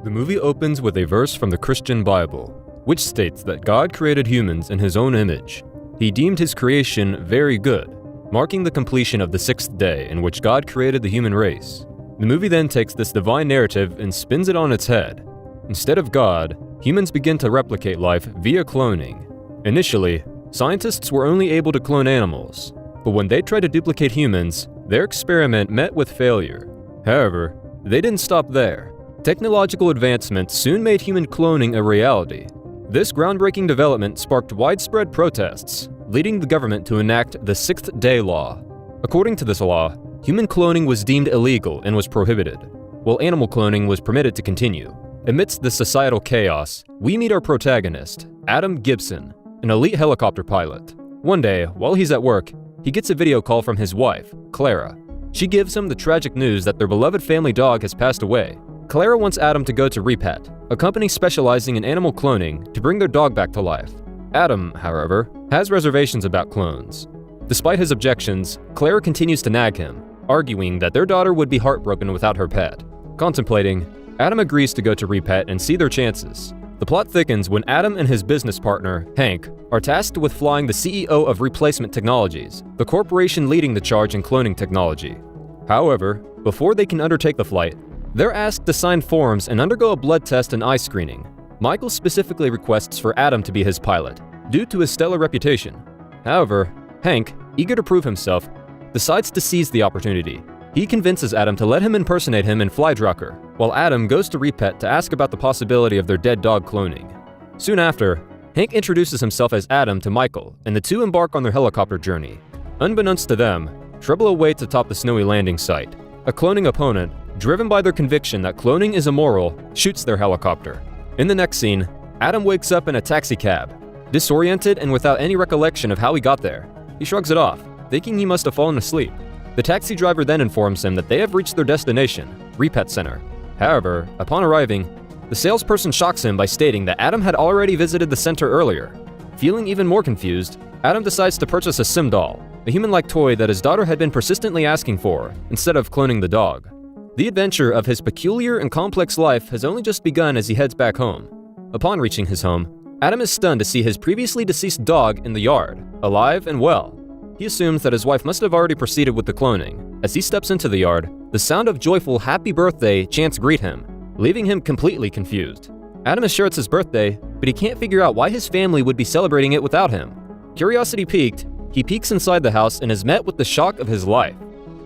The movie opens with a verse from the Christian Bible, which states that God created humans in His own image. He deemed His creation very good, marking the completion of the sixth day in which God created the human race. The movie then takes this divine narrative and spins it on its head. Instead of God, humans begin to replicate life via cloning. Initially, scientists were only able to clone animals, but when they tried to duplicate humans, their experiment met with failure. However, they didn't stop there. Technological advancements soon made human cloning a reality. This groundbreaking development sparked widespread protests, leading the government to enact the Sixth Day Law. According to this law, human cloning was deemed illegal and was prohibited, while animal cloning was permitted to continue. Amidst this societal chaos, we meet our protagonist, Adam Gibson, an elite helicopter pilot. One day, while he's at work, he gets a video call from his wife, Clara. She gives him the tragic news that their beloved family dog has passed away. Clara wants Adam to go to Repet, a company specializing in animal cloning, to bring their dog back to life. Adam, however, has reservations about clones. Despite his objections, Clara continues to nag him, arguing that their daughter would be heartbroken without her pet. Contemplating, Adam agrees to go to Repet and see their chances. The plot thickens when Adam and his business partner, Hank, are tasked with flying the CEO of Replacement Technologies, the corporation leading the charge in cloning technology. However, before they can undertake the flight, they're asked to sign forms and undergo a blood test and eye screening. Michael specifically requests for Adam to be his pilot, due to his stellar reputation. However, Hank, eager to prove himself, decides to seize the opportunity. He convinces Adam to let him impersonate him and fly Drucker, while Adam goes to Repet to ask about the possibility of their dead dog cloning. Soon after, Hank introduces himself as Adam to Michael, and the two embark on their helicopter journey. Unbeknownst to them, trouble awaits atop the snowy landing site. A cloning opponent, driven by their conviction that cloning is immoral, shoots their helicopter. In the next scene, Adam wakes up in a taxicab, disoriented and without any recollection of how he got there. He shrugs it off, thinking he must have fallen asleep. The taxi driver then informs him that they have reached their destination, Repet Center. However, upon arriving, the salesperson shocks him by stating that Adam had already visited the center earlier. Feeling even more confused, Adam decides to purchase a sim doll, a human-like toy that his daughter had been persistently asking for, instead of cloning the dog. The adventure of his peculiar and complex life has only just begun as he heads back home. Upon reaching his home, Adam is stunned to see his previously deceased dog in the yard, alive and well. He assumes that his wife must have already proceeded with the cloning. As he steps into the yard, the sound of joyful "Happy Birthday" chants greet him, leaving him completely confused. Adam is sure it's his birthday, but he can't figure out why his family would be celebrating it without him. Curiosity piqued, he peeks inside the house and is met with the shock of his life.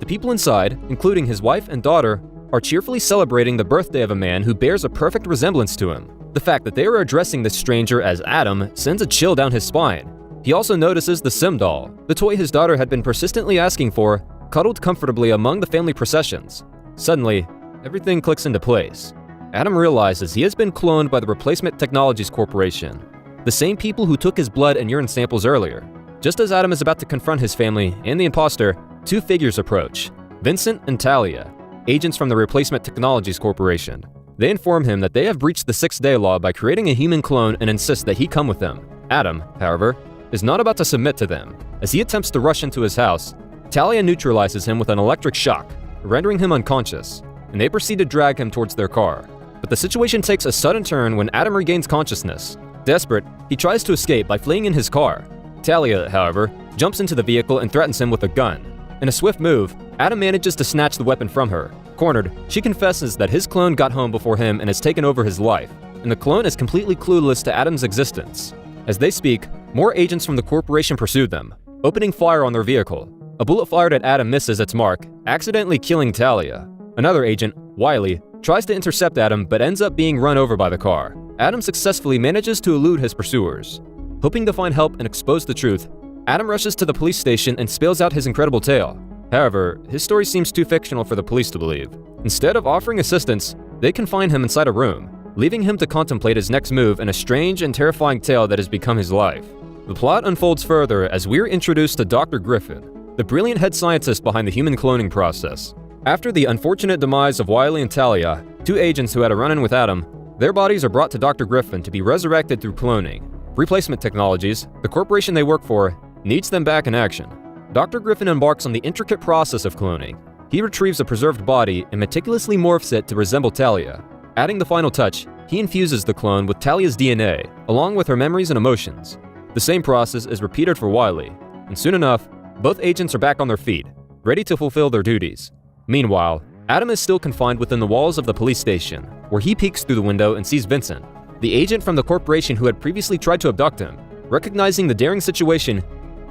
The people inside, including his wife and daughter, are cheerfully celebrating the birthday of a man who bears a perfect resemblance to him. The fact that they are addressing this stranger as Adam sends a chill down his spine. He also notices the sim doll, the toy his daughter had been persistently asking for, cuddled comfortably among the family processions. Suddenly, everything clicks into place. Adam realizes he has been cloned by the Replacement Technologies Corporation, the same people who took his blood and urine samples earlier. Just as Adam is about to confront his family and the imposter, two figures approach, Vincent and Talia, agents from the Replacement Technologies Corporation. They inform him that they have breached the Sixth Day Law by creating a human clone and insist that he come with them. Adam, however, is not about to submit to them. As he attempts to rush into his house, Talia neutralizes him with an electric shock, rendering him unconscious, and they proceed to drag him towards their car. But the situation takes a sudden turn when Adam regains consciousness. Desperate, he tries to escape by fleeing in his car. Talia, however, jumps into the vehicle and threatens him with a gun. In a swift move, Adam manages to snatch the weapon from her. Cornered, she confesses that his clone got home before him and has taken over his life, and the clone is completely clueless to Adam's existence. As they speak, more agents from the corporation pursue them, opening fire on their vehicle. A bullet fired at Adam misses its mark, accidentally killing Talia. Another agent, Wiley, tries to intercept Adam but ends up being run over by the car. Adam successfully manages to elude his pursuers. Hoping to find help and expose the truth, Adam rushes to the police station and spills out his incredible tale. However, his story seems too fictional for the police to believe. Instead of offering assistance, they confine him inside a room, leaving him to contemplate his next move in a strange and terrifying tale that has become his life. The plot unfolds further as we're introduced to Dr. Griffin, the brilliant head scientist behind the human cloning process. After the unfortunate demise of Wiley and Talia, two agents who had a run-in with Adam, their bodies are brought to Dr. Griffin to be resurrected through cloning. Replacement Technologies, the corporation they work for, needs them back in action. Dr. Griffin embarks on the intricate process of cloning. He retrieves a preserved body and meticulously morphs it to resemble Talia. Adding the final touch, he infuses the clone with Talia's DNA, along with her memories and emotions. The same process is repeated for Wiley, and soon enough, both agents are back on their feet, ready to fulfill their duties. Meanwhile, Adam is still confined within the walls of the police station, where he peeks through the window and sees Vincent, the agent from the corporation who had previously tried to abduct him. Recognizing the daring situation,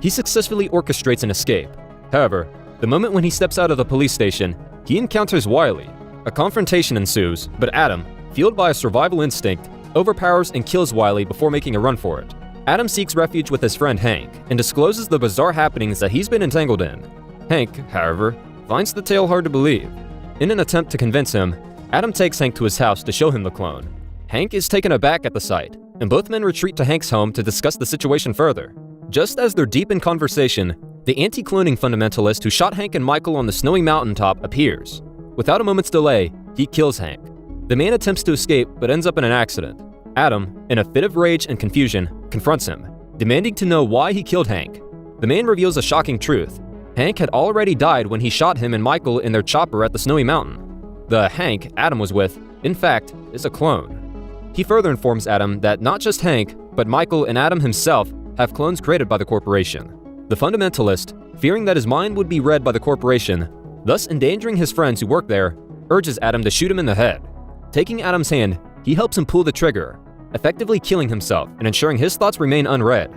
he successfully orchestrates an escape. However, the moment when he steps out of the police station, he encounters Wiley. A confrontation ensues, but Adam, fueled by a survival instinct, overpowers and kills Wiley before making a run for it. Adam seeks refuge with his friend Hank and discloses the bizarre happenings that he's been entangled in. Hank, however, finds the tale hard to believe. In an attempt to convince him, Adam takes Hank to his house to show him the clone. Hank is taken aback at the sight, and both men retreat to Hank's home to discuss the situation further. Just as they're deep in conversation, the anti-cloning fundamentalist who shot Hank and Michael on the snowy mountaintop appears. Without a moment's delay, he kills Hank. The man attempts to escape but ends up in an accident. Adam, in a fit of rage and confusion, confronts him, demanding to know why he killed Hank. The man reveals a shocking truth. Hank had already died when he shot him and Michael in their chopper at the snowy mountain. The Hank Adam was with, in fact, is a clone. He further informs Adam that not just Hank, but Michael and Adam himself have clones created by the corporation. The fundamentalist, fearing that his mind would be read by the corporation, thus endangering his friends who work there, urges Adam to shoot him in the head. Taking Adam's hand, he helps him pull the trigger, effectively killing himself and ensuring his thoughts remain unread.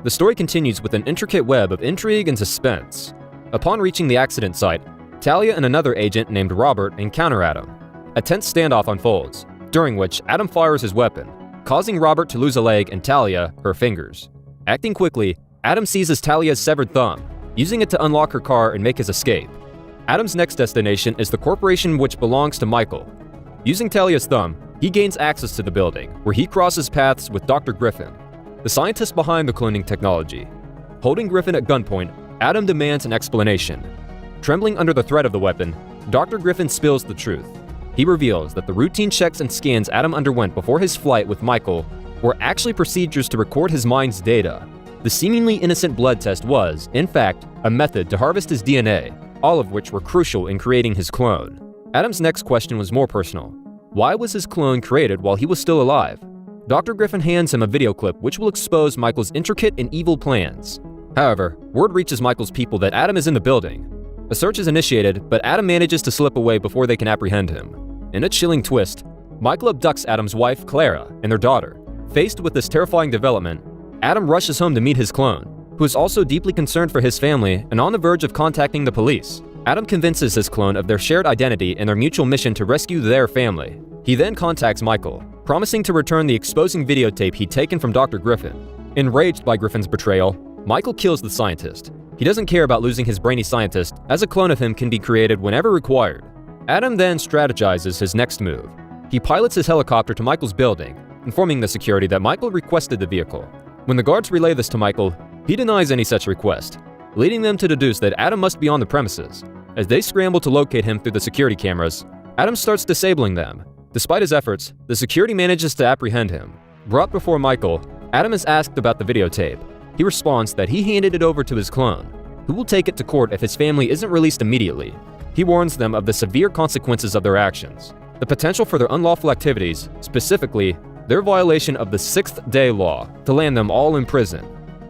The story continues with an intricate web of intrigue and suspense. Upon reaching the accident site, Talia and another agent named Robert encounter Adam. A tense standoff unfolds, during which Adam fires his weapon, causing Robert to lose a leg and Talia her fingers. Acting quickly, Adam seizes Talia's severed thumb, using it to unlock her car and make his escape. Adam's next destination is the corporation which belongs to Michael. Using Talia's thumb, he gains access to the building, where he crosses paths with Dr. Griffin, the scientist behind the cloning technology. Holding Griffin at gunpoint, Adam demands an explanation. Trembling under the threat of the weapon, Dr. Griffin spills the truth. He reveals that the routine checks and scans Adam underwent before his flight with Michael were actually procedures to record his mind's data. The seemingly innocent blood test was, in fact, a method to harvest his DNA, all of which were crucial in creating his clone. Adam's next question was more personal. Why was his clone created while he was still alive? Dr. Griffin hands him a video clip which will expose Michael's intricate and evil plans. However, word reaches Michael's people that Adam is in the building. A search is initiated, but Adam manages to slip away before they can apprehend him. In a chilling twist, Michael abducts Adam's wife, Clara, and their daughter. Faced with this terrifying development, Adam rushes home to meet his clone, who is also deeply concerned for his family and on the verge of contacting the police. Adam convinces his clone of their shared identity and their mutual mission to rescue their family. He then contacts Michael, promising to return the exposing videotape he'd taken from Dr. Griffin. Enraged by Griffin's betrayal, Michael kills the scientist. He doesn't care about losing his brainy scientist, as a clone of him can be created whenever required. Adam then strategizes his next move. He pilots his helicopter to Michael's building, informing the security that Michael requested the vehicle. When the guards relay this to Michael, he denies any such request, leading them to deduce that Adam must be on the premises. As they scramble to locate him through the security cameras, Adam starts disabling them. Despite his efforts, the security manages to apprehend him. Brought before Michael, Adam is asked about the videotape. He responds that he handed it over to his clone, who will take it to court if his family isn't released immediately. He warns them of the severe consequences of their actions, the potential for their unlawful activities, specifically their violation of the sixth-day law, to land them all in prison.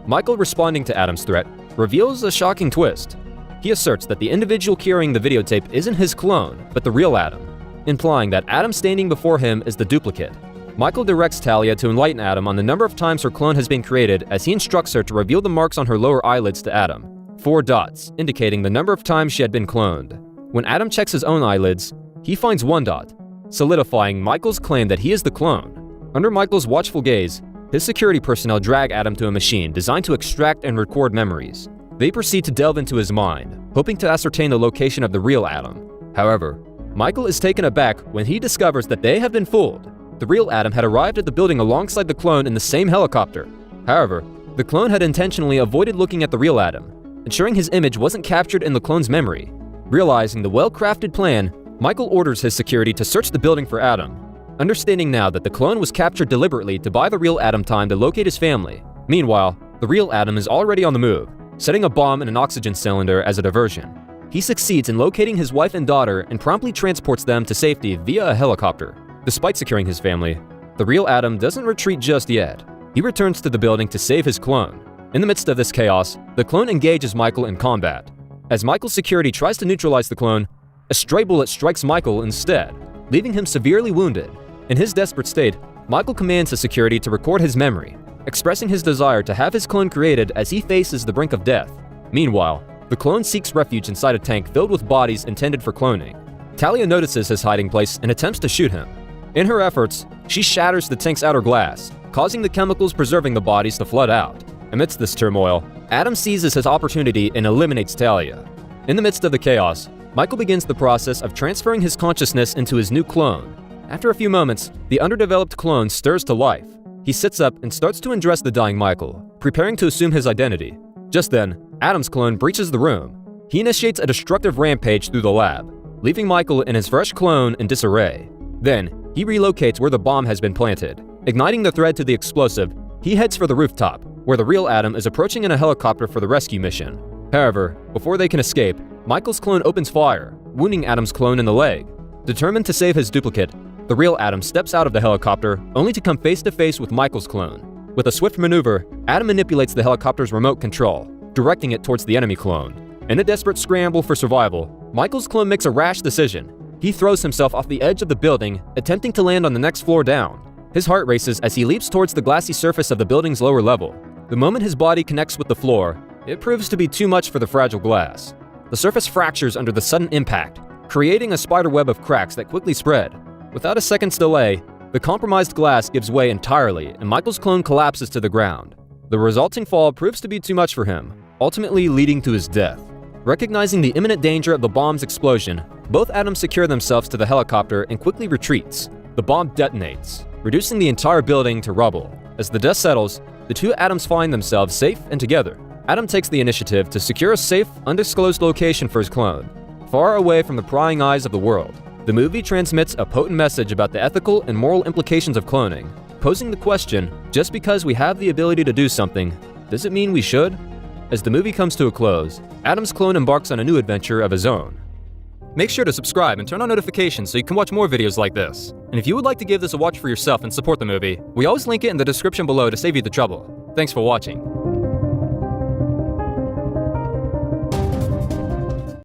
Michael, responding to Adam's threat, reveals a shocking twist. He asserts that the individual carrying the videotape isn't his clone, but the real Adam, implying that Adam standing before him is the duplicate. Michael directs Talia to enlighten Adam on the number of times her clone has been created as he instructs her to reveal the marks on her lower eyelids to Adam. 4 dots, indicating the number of times she had been cloned. When Adam checks his own eyelids, he finds 1 dot, solidifying Michael's claim that he is the clone. Under Michael's watchful gaze, his security personnel drag Adam to a machine designed to extract and record memories. They proceed to delve into his mind, hoping to ascertain the location of the real Adam. However, Michael is taken aback when he discovers that they have been fooled. The real Adam had arrived at the building alongside the clone in the same helicopter. However, the clone had intentionally avoided looking at the real Adam, ensuring his image wasn't captured in the clone's memory. Realizing the well-crafted plan, Michael orders his security to search the building for Adam, understanding now that the clone was captured deliberately to buy the real Adam time to locate his family. Meanwhile, the real Adam is already on the move, setting a bomb in an oxygen cylinder as a diversion. He succeeds in locating his wife and daughter and promptly transports them to safety via a helicopter. Despite securing his family, the real Adam doesn't retreat just yet. He returns to the building to save his clone. In the midst of this chaos, the clone engages Michael in combat. As Michael's security tries to neutralize the clone, a stray bullet strikes Michael instead, leaving him severely wounded. In his desperate state, Michael commands his security to record his memory, expressing his desire to have his clone created as he faces the brink of death. Meanwhile, the clone seeks refuge inside a tank filled with bodies intended for cloning. Talia notices his hiding place and attempts to shoot him. In her efforts, she shatters the tank's outer glass, causing the chemicals preserving the bodies to flood out. Amidst this turmoil, Adam seizes his opportunity and eliminates Talia. In the midst of the chaos, Michael begins the process of transferring his consciousness into his new clone. After a few moments, the underdeveloped clone stirs to life. He sits up and starts to undress the dying Michael, preparing to assume his identity. Just then, Adam's clone breaches the room. He initiates a destructive rampage through the lab, leaving Michael and his fresh clone in disarray. Then, he relocates where the bomb has been planted. Igniting the thread to the explosive, he heads for the rooftop, where the real Adam is approaching in a helicopter for the rescue mission. However, before they can escape, Michael's clone opens fire, wounding Adam's clone in the leg. Determined to save his duplicate, the real Adam steps out of the helicopter, only to come face to face with Michael's clone. With a swift maneuver, Adam manipulates the helicopter's remote control, directing it towards the enemy clone. In a desperate scramble for survival, Michael's clone makes a rash decision. He throws himself off the edge of the building, attempting to land on the next floor down. His heart races as he leaps towards the glassy surface of the building's lower level. The moment his body connects with the floor, it proves to be too much for the fragile glass. The surface fractures under the sudden impact, creating a spider web of cracks that quickly spread. Without a second's delay, the compromised glass gives way entirely and Michael's clone collapses to the ground. The resulting fall proves to be too much for him, ultimately leading to his death. Recognizing the imminent danger of the bomb's explosion, both Adams secure themselves to the helicopter and quickly retreats. The bomb detonates, reducing the entire building to rubble. As the dust settles, the two Adams find themselves safe and together. Adam takes the initiative to secure a safe, undisclosed location for his clone, far away from the prying eyes of the world. The movie transmits a potent message about the ethical and moral implications of cloning, posing the question, just because we have the ability to do something, does it mean we should? As the movie comes to a close, Adam's clone embarks on a new adventure of his own. Make sure to subscribe and turn on notifications so you can watch more videos like this. And if you would like to give this a watch for yourself and support the movie, we always link it in the description below to save you the trouble. Thanks for watching.